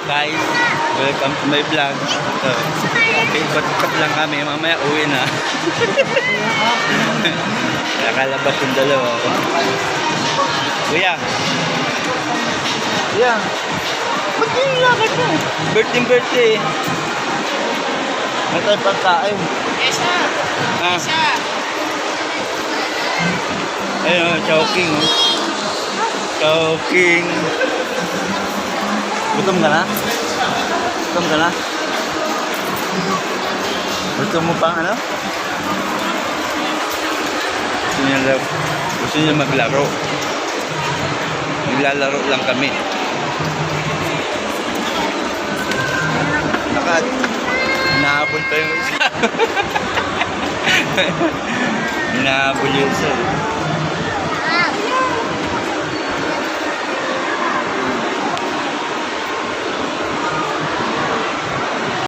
Guys, welcome to my vlog. So, ikot-ikot lang kami. Mamaya uwi na. Nakalabas yung dalawa. Kuya. Kuya. Ba't yung lakad mo? Birthday. May tayo pagkain. Esa! Ah. Esa! Ayun, Chowking. Chowking. Gutom ka na? Gusto mo pang ano? Gusto niya maglaro. Naglalaro lang kami. Hinahabol pa yung isa. Hinahabol yung isa.